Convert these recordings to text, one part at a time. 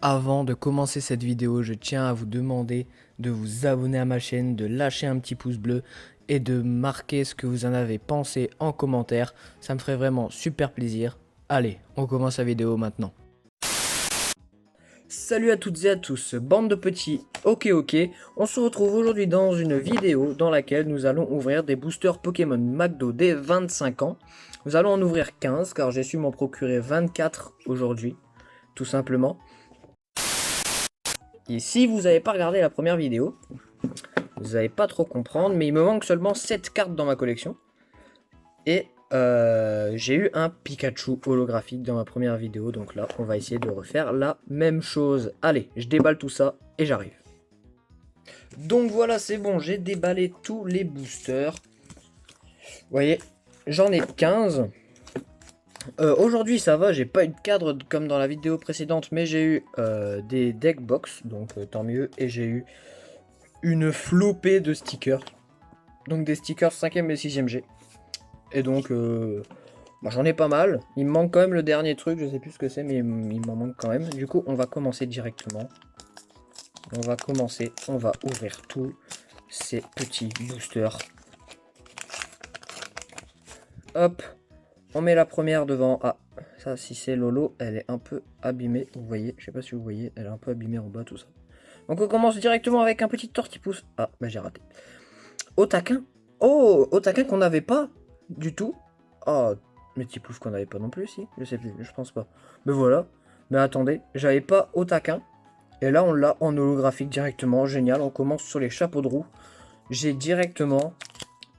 Avant de commencer cette vidéo, je tiens à vous demander de vous abonner à ma chaîne, de lâcher un petit pouce bleu et de marquer ce que vous en avez pensé en commentaire. Ça me ferait vraiment super plaisir. Allez, on commence la vidéo maintenant. Salut à toutes et à tous, bande de petits ok, on se retrouve aujourd'hui dans une vidéo dans laquelle nous allons ouvrir des boosters Pokémon McDo des 25 ans. Nous allons en ouvrir 15 car j'ai su m'en procurer 24 aujourd'hui, tout simplement. Et si vous n'avez pas regardé la première vidéo, vous n'allez pas trop comprendre, mais il me manque seulement 7 cartes dans ma collection. Et j'ai eu un Pikachu holographique dans ma première vidéo, donc là on va essayer de refaire la même chose. Allez, je déballe tout ça et j'arrive. Donc voilà, c'est bon, j'ai déballé tous les boosters. Vous voyez, j'en ai 15. Aujourd'hui ça va, j'ai pas eu de cadre comme dans la vidéo précédente, mais j'ai eu des deck box, donc tant mieux, et j'ai eu une flopée de stickers. Donc des stickers 5ème et 6ème G. Et donc j'en ai pas mal. Il me manque quand même le dernier truc, je sais plus ce que c'est, mais il m'en manque quand même. Du coup on va commencer directement. On va ouvrir tous ces petits boosters. Hop, on met la première devant. Ah, ça si c'est Lolo, elle est un peu abîmée. Vous voyez, je sais pas si vous voyez, elle est un peu abîmée en bas, tout ça. Donc on commence directement avec un petit tortipousse. Ah, bah j'ai raté. Au taquin. Oh, au taquin qu'on n'avait pas du tout. Oh, mais petit plouf qu'on n'avait pas non plus, si. Je sais plus, je pense pas. Mais voilà. Mais attendez, j'avais pas au taquin. Et là, on l'a en holographique directement. Génial, on commence sur les chapeaux de roue. J'ai directement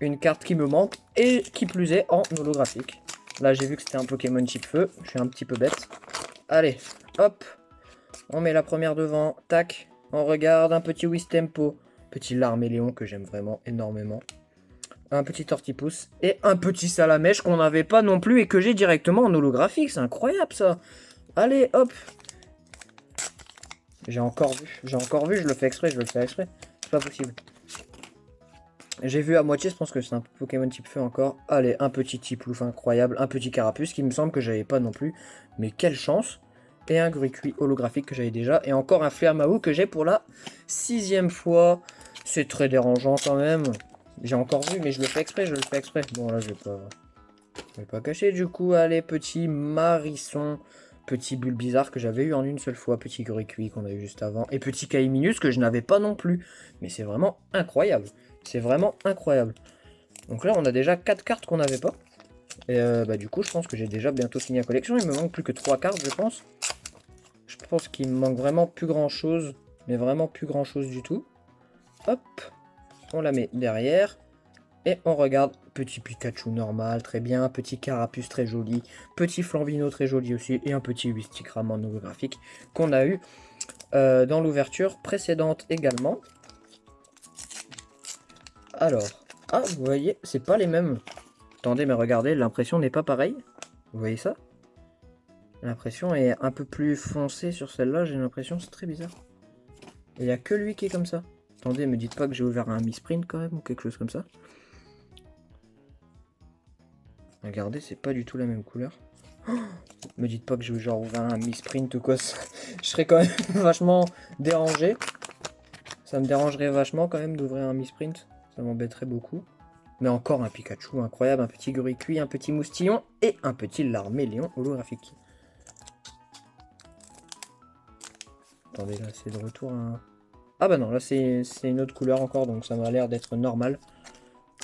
une carte qui me manque et qui plus est en holographique. Là, j'ai vu que c'était un Pokémon type feu. Je suis un petit peu bête. Allez, hop. On met la première devant. Tac. On regarde un petit Wistempo. Petit Larméléon que j'aime vraiment énormément. Un petit Tortipousse. Et un petit Salamèche qu'on n'avait pas non plus et que j'ai directement en holographique. C'est incroyable ça. Allez, hop. J'ai encore vu, je le fais exprès, c'est pas possible. J'ai vu à moitié, je pense que c'est un Pokémon type feu encore. Allez, un petit Tiplouf incroyable, un petit Carapuce qui me semble que j'avais pas non plus. Mais quelle chance. Et un Gruicui holographique que j'avais déjà. Et encore un Fleurmahou que j'ai pour la 6ème fois. C'est très dérangeant quand même. J'ai encore vu, mais je le fais exprès, Bon là, je vais pas cacher du coup. Allez, petit Marisson. Petit Bulbizarre que j'avais eu en une seule fois. Petit Gruicui qu'on a eu juste avant. Et petit Caiminus que je n'avais pas non plus. Mais c'est vraiment incroyable. C'est vraiment incroyable. Donc là, on a déjà 4 cartes qu'on n'avait pas. Et du coup, je pense que j'ai déjà bientôt fini la collection. Il me manque plus que 3 cartes, je pense. Je pense qu'il me manque vraiment plus grand chose. Mais vraiment plus grand chose du tout. Hop. On la met derrière. Et on regarde, petit Pikachu normal, très bien, petit Carapuce très joli, petit Flambino très joli aussi, et un petit Wistikram en holographique qu'on a eu dans l'ouverture précédente également. Alors, ah, vous voyez, c'est pas les mêmes. Attendez, mais regardez, l'impression n'est pas pareille. Vous voyez ça? L'impression est un peu plus foncée sur celle-là, j'ai l'impression, c'est très bizarre. Il n'y a que lui qui est comme ça. Attendez, me dites pas que j'ai ouvert un Mi-Sprint quand même, ou quelque chose comme ça. Regardez, c'est pas du tout la même couleur. Oh, me dites pas que j'ai genre ouvert un Mi-Sprint ou quoi. Je serais quand même vachement dérangé. Ça me dérangerait vachement quand même d'ouvrir un Mi-Sprint. Ça m'embêterait beaucoup. Mais encore un Pikachu incroyable, un petit Gruicui, un petit Moustillon et un petit Larméléon holographique. Attendez, là c'est de retour un... Ah bah non, là c'est une autre couleur encore, donc ça m'a l'air d'être normal.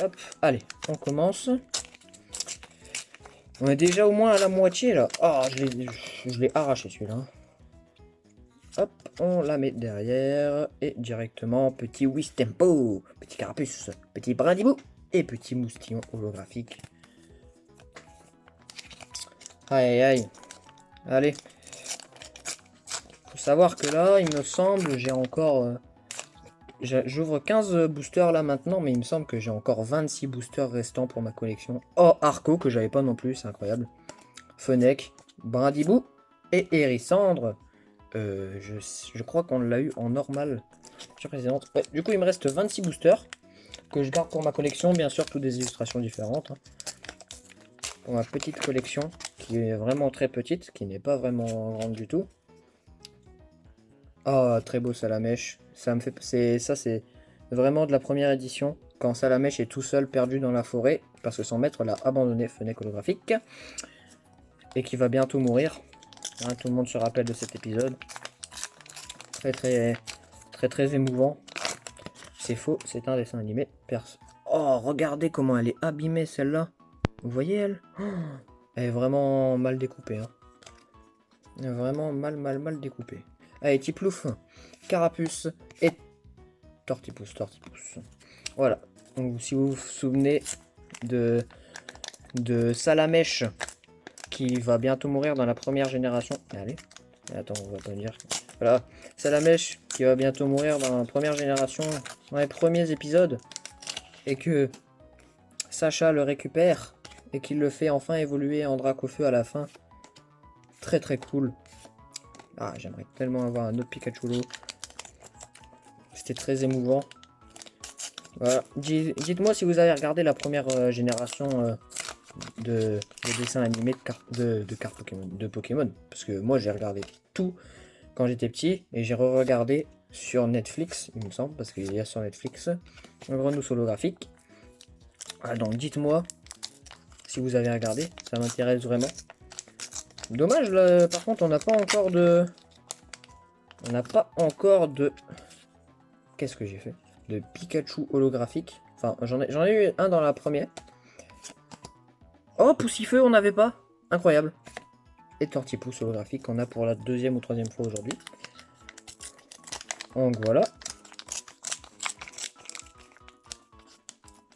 Hop, allez, on commence. On est déjà au moins à la moitié là. Oh, je l'ai arraché celui-là. Hop, on la met derrière. Et directement, petit Wistempo, petit Carapuce, petit Brindibou et petit Moustillon holographique. Aïe aïe. Allez. Faut savoir que là, il me semble, j'ai encore... J'ouvre 15 boosters là maintenant, mais il me semble que j'ai encore 26 boosters restants pour ma collection. Oh, Arco, que j'avais pas non plus, c'est incroyable. Fennec, Brindibou et Hérissandre. Je crois qu'on l'a eu en normal. Ouais, du coup, il me reste 26 boosters que je garde pour ma collection. Bien sûr, toutes des illustrations différentes. Hein. Pour ma petite collection, qui est vraiment très petite, qui n'est pas vraiment grande du tout. Oh, très beau Salamèche. Ça me fait... c'est vraiment de la première édition. Quand Salamèche est tout seul perdu dans la forêt. Parce que son maître l'a abandonné, Fennec holographique. Et qui va bientôt mourir. Hein, tout le monde se rappelle de cet épisode. Très émouvant. C'est faux, c'est un dessin animé. Oh, regardez comment elle est abîmée celle-là. Vous voyez elle? Oh, elle est vraiment mal découpée. Hein. Elle est vraiment mal découpée. Allez, Tiplouf, Carapuce et Tortipousse. Voilà. Donc, si vous vous souvenez de Salamèche qui va bientôt mourir dans la première génération. Allez, attends, on va pas dire. Voilà, Salamèche qui va bientôt mourir dans la première génération, dans les premiers épisodes, et que Sacha le récupère et qu'il le fait enfin évoluer en Dracofeu à la fin. Très cool. Ah, j'aimerais tellement avoir un autre Pikachu Holo. C'était très émouvant. Voilà. Dites-moi si vous avez regardé la première génération de dessins animés de cartes Pokémon, de Pokémon. Parce que moi j'ai regardé tout quand j'étais petit et j'ai re-regardé sur Netflix, il me semble, parce qu'il y a sur Netflix un Grenouille holographique. Ah, donc dites-moi si vous avez regardé, ça m'intéresse vraiment. Dommage là, par contre on n'a pas encore de... Qu'est-ce que j'ai fait? De Pikachu holographique. Enfin, j'en ai eu un dans la première. Oh, Poussifeu, on n'avait pas. Incroyable. Et Tortipousse holographique qu'on a pour la deuxième ou troisième fois aujourd'hui. Donc voilà.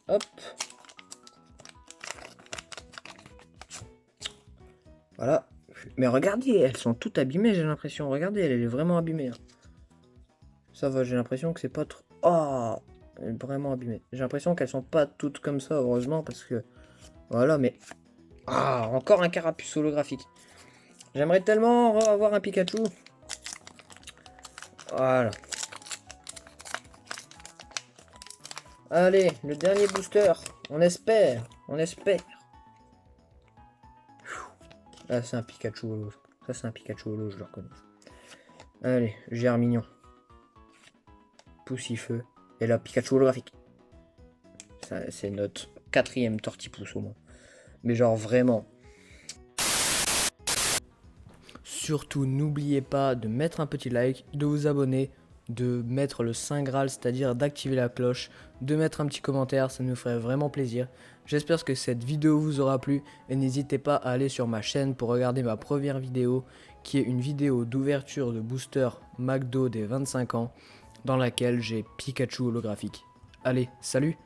Hop. Voilà. Mais regardez, elles sont toutes abîmées, j'ai l'impression. Regardez, elle est vraiment abîmée. Hein. Ça va, j'ai l'impression que c'est pas trop... Oh, elle est vraiment abîmée. J'ai l'impression qu'elles sont pas toutes comme ça, heureusement, parce que... Voilà, mais... Ah, encore un Carapuce holographique. J'aimerais tellement avoir un Pikachu. Voilà. Allez, le dernier booster. On espère. Ah, c'est un Pikachu holo. Ça, c'est un Pikachu holo, je le reconnais. Allez, Germignon. Poussifeu. Et là, Pikachu holographique. C'est notre quatrième Tortipousse au moins. Mais genre vraiment. Surtout, n'oubliez pas de mettre un petit like, de vous abonner, de mettre le Saint Graal, c'est-à-dire d'activer la cloche, de mettre un petit commentaire, ça nous ferait vraiment plaisir. J'espère que cette vidéo vous aura plu et n'hésitez pas à aller sur ma chaîne pour regarder ma première vidéo qui est une vidéo d'ouverture de booster McDo des 25 ans dans laquelle j'ai Pikachu holographique. Allez, salut!